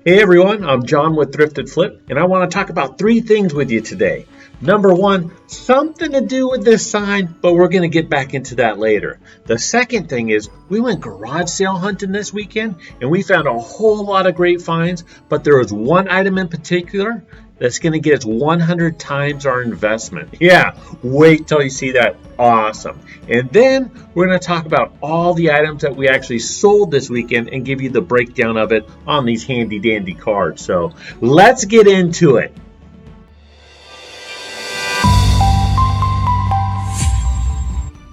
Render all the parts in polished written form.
Hey everyone, I'm John with Thrifted Flip, and I want to talk about three things with you today. Number one, something to do with this sign, but we're going to get back into that later. The second thing is we went garage sale hunting this weekend, and we found a whole lot of great finds, but there was one item in particular that's going to get us 100 times our investment. Yeah, wait till you see that. Awesome. And then we're going to talk about all the items that we actually sold this weekend and give you the breakdown of it on these handy dandy cards. So let's get into it.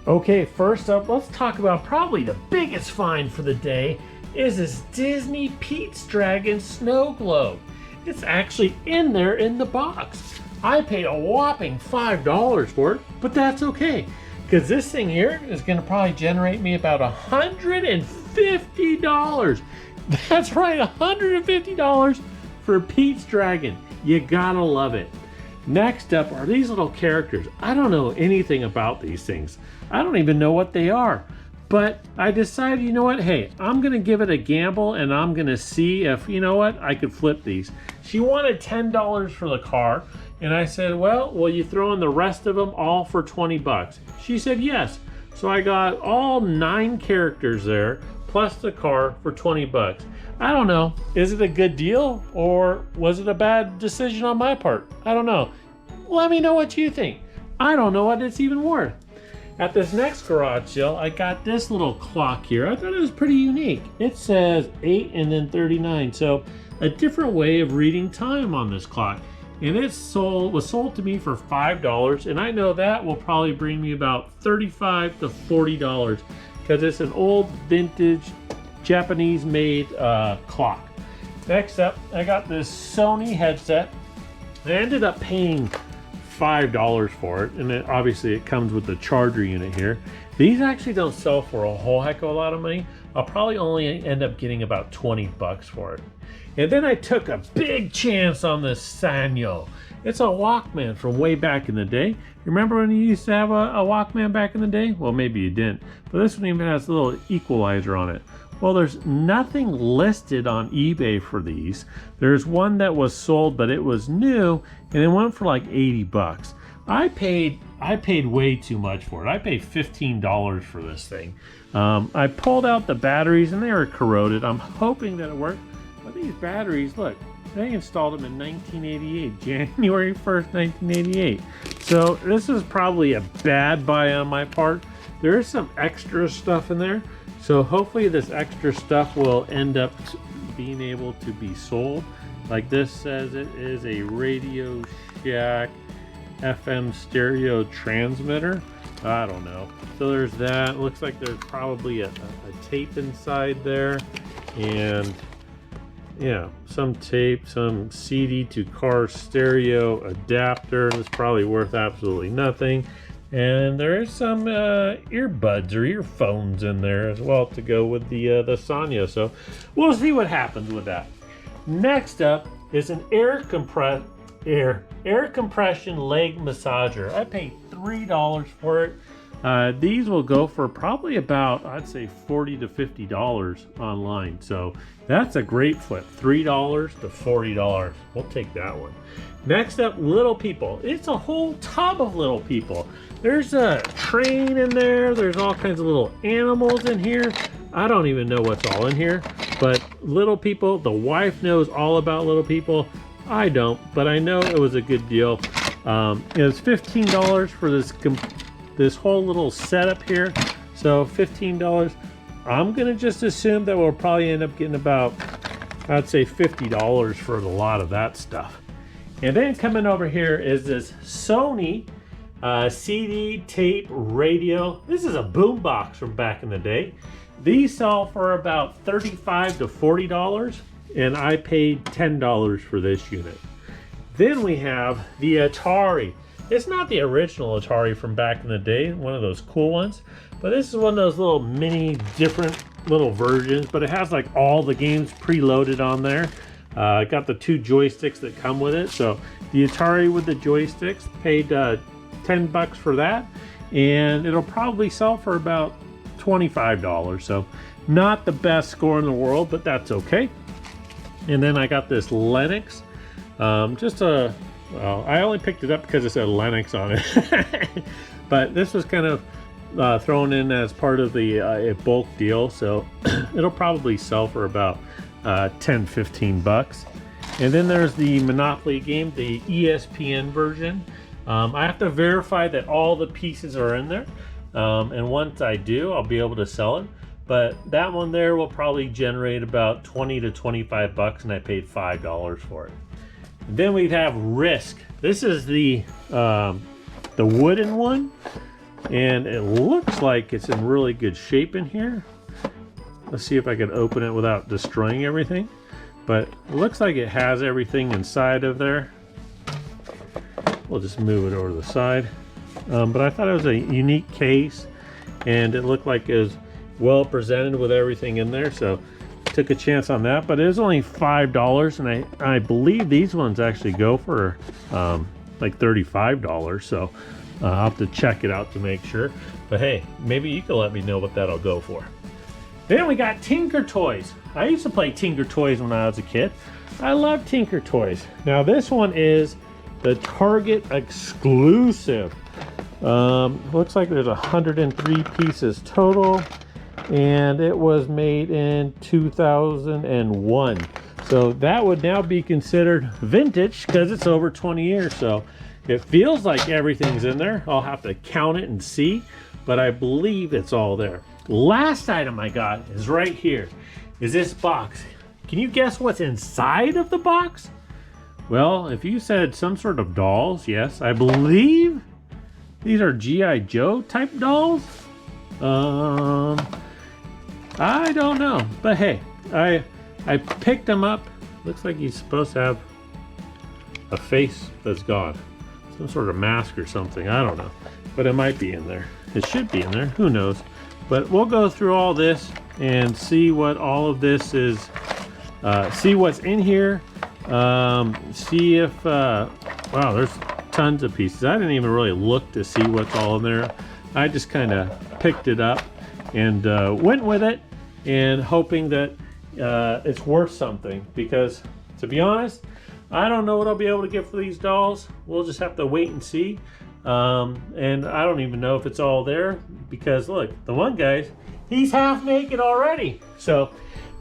Okay, first up, let's talk about probably the biggest find for the day is this Disney Pete's Dragon snow globe. It's actually in there in the box. I paid a whopping $5 for it, but that's okay, because this thing here is going to probably generate me about $150. That's right, $150 for Pete's Dragon. You gotta love it. Next up are these little characters. I don't know anything about these things. I don't even know what they are. But I decided, you know what, hey, I'm going to give it a gamble and I'm going to see if, you know what, I could flip these. She wanted $10 for the car. And I said, well, will you throw in the rest of them all for 20 bucks? She said yes. So I got all 9 characters there, plus the car for 20 bucks. I don't know. Is it a good deal or was it a bad decision on my part? I don't know. Let me know what you think. I don't know what it's even worth. At this next garage sale, I got this little clock here. I thought it was pretty unique. It says 8 and then 39, so a different way of reading time on this clock. And it was sold to me for $5, and I know that will probably bring me about $35 to $40 because it's an old vintage Japanese-made clock. Next up, I got this Sony headset. I ended up paying $5 for it, and obviously it comes with the charger unit here. These actually don't sell for a whole heck of a lot of money. I'll probably only end up getting about 20 bucks for it. And then I took a big chance on this Sanyo. It's a Walkman from way back in the day. Remember when you used to have a Walkman back in the day? Well, maybe you didn't, but this one even has a little equalizer on it. Well, there's nothing listed on eBay for these. There's one that was sold, but it was new, and it went for like 80 bucks. I paid way too much for it. I paid $15 for this thing. I pulled out the batteries, and they were corroded. I'm hoping that it worked. But these batteries, look, they installed them in 1988, January 1st, 1988. So this is probably a bad buy on my part. There is some extra stuff in there. So hopefully this extra stuff will end up being able to be sold. Like this says it is a Radio Shack FM stereo transmitter. I don't know. So there's that. It looks like there's probably a tape inside there. And yeah, some tape, some CD to car stereo adapter. That's probably worth absolutely nothing. And there is some earbuds or earphones in there as well to go with the Sanyo. So we'll see what happens with that. Next up is an air compression leg massager. I paid $3 for it. These will go for probably about, I'd say, $40 to $50 online. So that's a great flip. $3 to $40. We'll take that one. Next up, Little People. It's a whole tub of Little People. There's a train in there. There's all kinds of little animals in here. I don't even know what's all in here. But Little People, the wife knows all about Little People. I don't, but I know it was a good deal. It was $15 for this whole little setup here. So $15. I'm going to just assume that we'll probably end up getting about, I'd say, $50 for a lot of that stuff. And then coming over here is this Sony CD tape radio. This is a boombox from back in the day. These sell for about $35 to $40, and I paid $10 for this unit. Then we have the Atari. It's not the original Atari from back in the day, one of those cool ones, but this is one of those little mini different little versions, but it has like all the games preloaded on there. I got the 2 joysticks that come with it. So the Atari with the joysticks, paid 10 bucks for that, and it'll probably sell for about $25. So not the best score in the world, but that's okay. And then I got this Lennox, well, I only picked it up because it said Lennox on it. But this was kind of thrown in as part of the a bulk deal, so it'll probably sell for about 10-15 bucks. And then there's the Monopoly game, the ESPN version. I have to verify that all the pieces are in there, and once I do, I'll be able to sell it. But that one there will probably generate about 20 to 25 bucks, and I paid $5 for it. And then we have Risk. This is the wooden one, and it looks like it's in really good shape in here. Let's see if I can open it without destroying everything. But it looks like it has everything inside of there. We'll just move it over to the side. But I thought it was a unique case, and it looked like it was well presented with everything in there, so took a chance on that. But it was only $5, and I believe these ones actually go for like $35, so I'll have to check it out to make sure. But hey, maybe you can let me know what that'll go for. Then we got Tinker Toys. I used to play Tinker Toys when I was a kid. I love Tinker Toys. Now this one is the Target exclusive. Looks like there's 103 pieces total, and it was made in 2001. So that would now be considered vintage because it's over 20 years. So it feels like everything's in there. I'll have to count it and see, but I believe it's all there. Last item I got is right here, is this box. Can you guess what's inside of the box? Well, if you said some sort of dolls, yes, I believe these are G.I. Joe type dolls. I don't know, but hey, I picked them up. Looks like he's supposed to have a face that's gone, some sort of mask or something. I don't know, but it might be in there. It should be in there. Who knows? But we'll go through all this and see what all of this is. See what's in here. See if wow, there's tons of pieces. I didn't even really look to see what's all in there. I just kind of picked it up and went with it, and hoping that it's worth something, because to be honest, I don't know what I'll be able to get for these dolls. We'll just have to wait and see. And I don't even know if it's all there, because look, the one guy, he's half naked already. So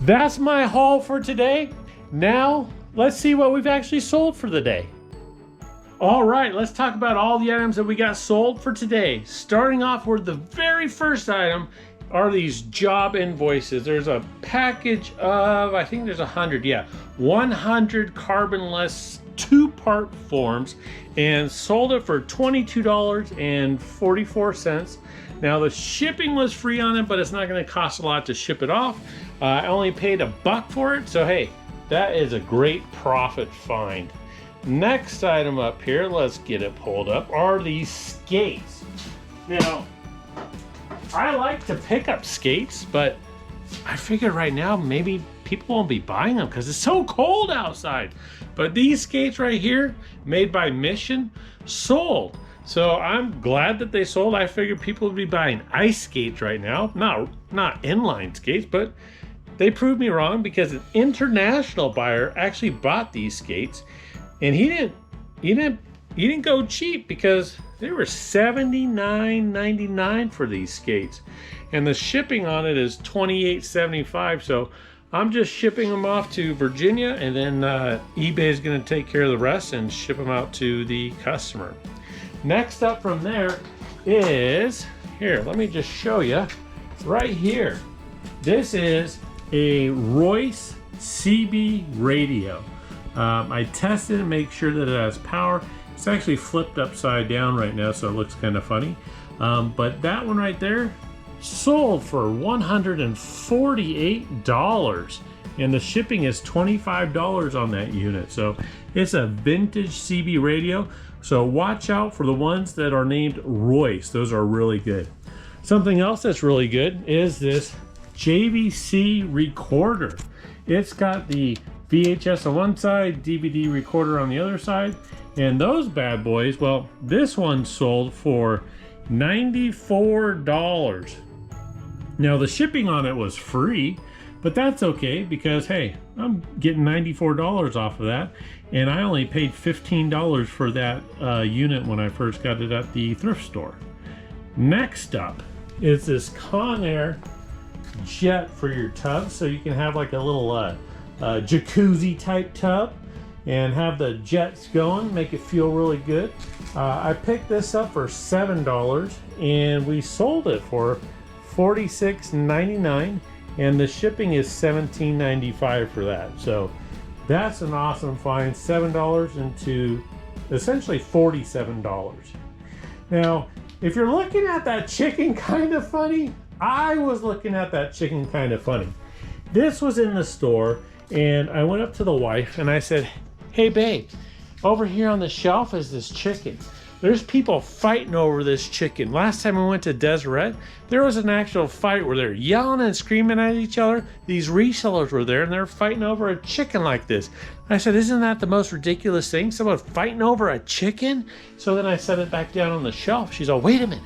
that's my haul for today. Now let's see what we've actually sold for the day. All right, let's talk about all the items that we got sold for today. Starting off with the very first item are these job invoices. There's a package of, I think there's 100, yeah, 100 carbonless 2-part forms, and sold it for $22.44. Now the shipping was free on it, but it's not going to cost a lot to ship it off. I only paid $1 for it, so hey, that is a great profit find. Next item up here, let's get it pulled up, are these skates. Now, I like to pick up skates, but I figured right now maybe people won't be buying them because it's so cold outside. But these skates right here, made by Mission, sold. So I'm glad that they sold. I figured people would be buying ice skates right now, not inline skates, but they proved me wrong, because an international buyer actually bought these skates, and he didn't go cheap, because they were $79.99 for these skates, and the shipping on it is $28.75. So I'm just shipping them off to Virginia, and then eBay is going to take care of the rest and ship them out to the customer. Next up from there is, here, let me just show you right here. This is a Royce CB radio. I tested to make sure that it has power. It's actually flipped upside down right now, so it looks kind of funny. But that one right there sold for $148, and the shipping is $25 on that unit. So it's a vintage CB radio. So watch out for the ones that are named Royce. Those are really good. Something else that's really good is this JVC recorder. It's got the VHS on one side, DVD recorder on the other side, and those bad boys, well, this one sold for $94. Now the shipping on it was free, but that's okay, because hey, I'm getting $94 off of that, and I only paid $15 for that unit when I first got it at the thrift store. Next up is this Conair jet for your tub, so you can have like a little jacuzzi type tub and have the jets going, make it feel really good. I picked this up for $7 and we sold it for $46.99, and the shipping is $17.95 for that. So that's an awesome find. $7 into essentially $47. Now, if you're looking at that chicken kind of funny, I was looking at that chicken kind of funny. This was in the store, and I went up to the wife and I said, "Hey babe, over here on the shelf is this chicken. There's people fighting over this chicken. Last time we went to Deseret, there was an actual fight where they're yelling and screaming at each other. These resellers were there and they're fighting over a chicken like this." I said, "Isn't that the most ridiculous thing? Someone fighting over a chicken?" So then I set it back down on the shelf. She's all, "Wait a minute.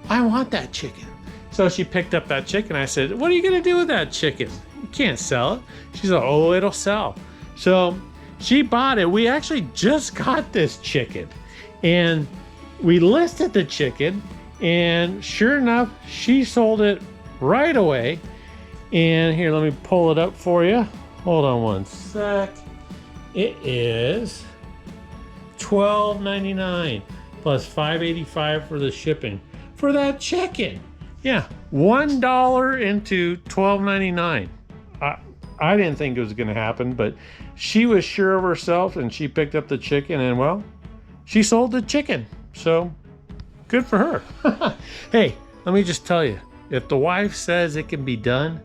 I want that chicken." So she picked up that chicken. I said, "What are you going to do with that chicken? You can't sell it." She's like, "Oh, it'll sell." So she bought it. We actually just got this chicken, and we listed the chicken, and sure enough, she sold it right away. And here, let me pull it up for you. Hold on one sec. It is $12.99 plus $5.85 for the shipping for that chicken. Yeah, $1 into $12.99. I didn't think it was going to happen, but she was sure of herself and she picked up the chicken, and well, she sold the chicken. So good for her. Hey, let me just tell you, if the wife says it can be done,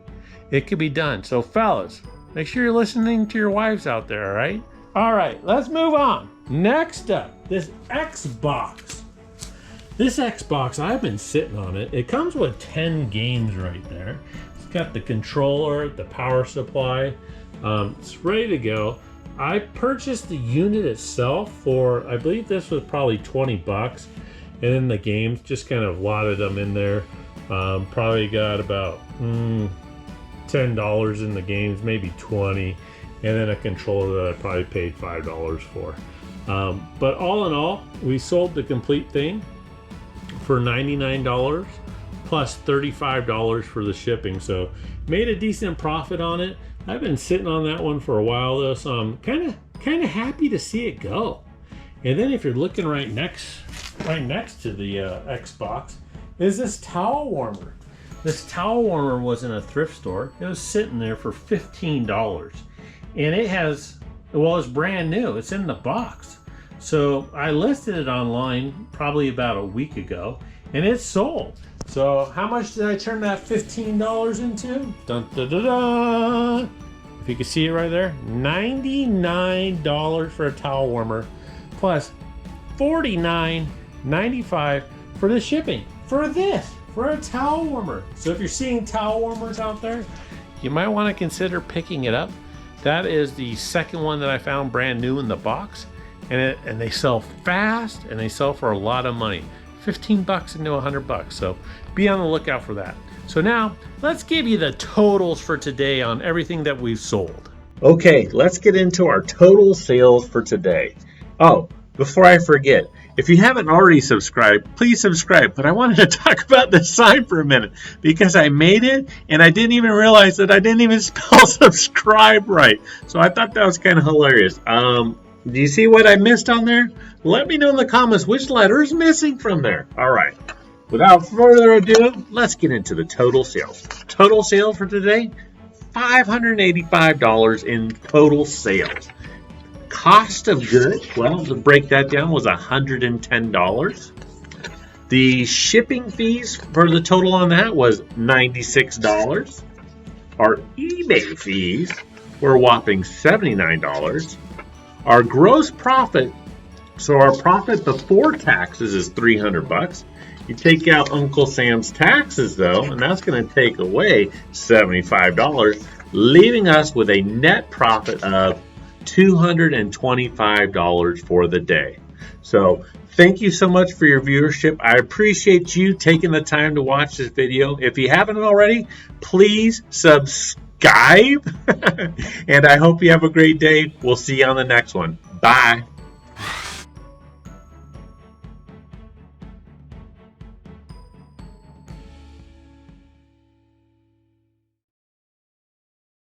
it can be done. So fellas, make sure you're listening to your wives out there, all right? All right, let's move on. Next up, this Xbox. This Xbox, I've been sitting on it. It comes with 10 games right there. It's got the controller, the power supply. It's ready to go. I purchased the unit itself for, I believe this was probably 20 bucks. And then the games, just kind of lotted them in there. Probably got about $10 in the games, maybe 20. And then a controller that I probably paid $5 for. But all in all, we sold the complete thing for $99 plus $35 for the shipping. So made a decent profit on it. I've been sitting on that one for a while though, so I'm kind of happy to see it go. And then if you're looking right next to the Xbox is this towel warmer. This towel warmer was in a thrift store. It was sitting there for $15. And it has, well, it's brand new. It's in the box. So I listed it online probably about a week ago, and it's sold. So how much did I turn that $15 into? Dun, dun, dun, dun. If you can see it right there, $99 for a towel warmer, plus $49.95 for the shipping. For a towel warmer. So if you're seeing towel warmers out there, you might want to consider picking it up. That is the second one that I found brand new in the box. And they sell fast, and they sell for a lot of money. 15 bucks into 100 bucks. So be on the lookout for that. So now let's give you the totals for today on everything that we've sold. Okay, let's get into our total sales for today. Oh, before I forget, if you haven't already subscribed, please subscribe. But I wanted to talk about this sign for a minute because I made it and I didn't even realize that I didn't even spell subscribe right. So I thought that was kind of hilarious. Do you see what I missed on there? Let me know in the comments which letter is missing from there. All right. Without further ado, let's get into the total sales. Total sales for today, $585 in total sales. Cost of goods, well, to break that down, was $110. The shipping fees for the total on that was $96. Our eBay fees were a whopping $79. Our gross profit, so our profit before taxes is $300. You take out Uncle Sam's taxes though, and that's going to take away $75, leaving us with a net profit of $225 for the day. So thank you so much for your viewership. I appreciate you taking the time to watch this video. If you haven't already, please subscribe Subscibe. And I hope you have a great day. We'll see you on the next one. Bye.